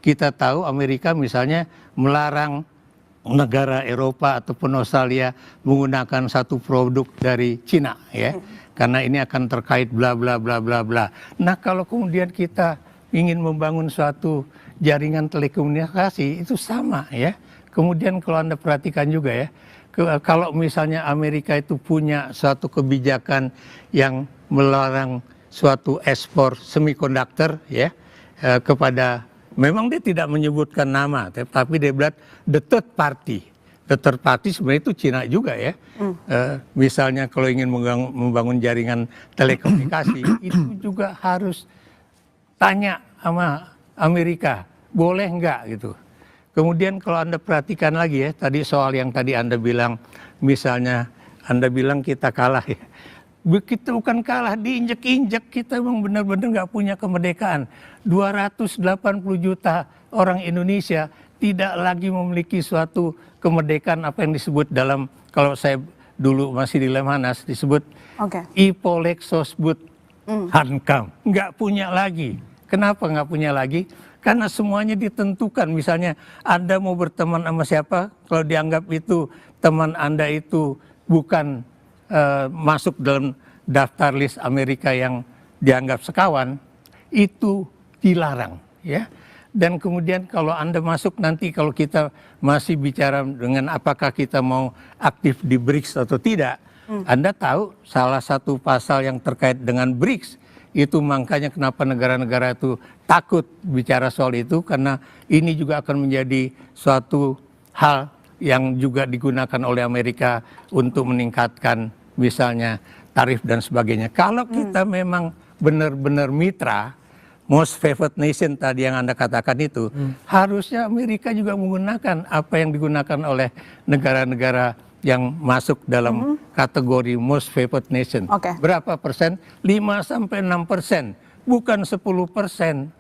kita tahu Amerika misalnya melarang negara Eropa ataupun Australia menggunakan satu produk dari Cina, ya, karena ini akan terkait bla bla bla bla bla. Nah, kalau kemudian kita ingin membangun suatu jaringan telekomunikasi, itu sama, ya. Kemudian kalau Anda perhatikan juga, ya, kalau misalnya Amerika itu punya suatu kebijakan yang melarang suatu ekspor semikonduktor, ya, kepada, memang dia tidak menyebutkan nama, tapi dia bilang the third party. The third party sebenarnya itu Cina juga, ya. Misalnya kalau ingin membangun jaringan telekomunikasi, itu juga harus tanya sama Amerika, boleh nggak gitu. Kemudian kalau Anda perhatikan lagi, ya, tadi soal yang tadi Anda bilang, misalnya Anda bilang kita kalah, ya. Kita bukan kalah, diinjek-injek, kita memang benar-benar nggak punya kemerdekaan. 280 juta orang Indonesia tidak lagi memiliki suatu kemerdekaan, apa yang disebut dalam, kalau saya dulu masih di Lemhanas, disebut Ipolexosbud Hankam. Nggak punya lagi. Kenapa nggak punya lagi? Karena semuanya ditentukan. Misalnya Anda mau berteman sama siapa, kalau dianggap itu teman Anda itu bukan masuk dalam daftar list Amerika yang dianggap sekawan, itu dilarang, ya. Dan kemudian kalau Anda masuk nanti, kalau kita masih bicara dengan apakah kita mau aktif di BRICS atau tidak, Anda tahu salah satu pasal yang terkait dengan BRICS, itu makanya kenapa negara-negara itu takut bicara soal itu, karena ini juga akan menjadi suatu hal yang juga digunakan oleh Amerika untuk meningkatkan misalnya tarif dan sebagainya. Kalau kita memang benar-benar mitra, most favored nation tadi yang Anda katakan itu, harusnya Amerika juga menggunakan apa yang digunakan oleh negara-negara yang masuk dalam kategori most favored nation. Berapa persen? 5-6%, bukan 10%.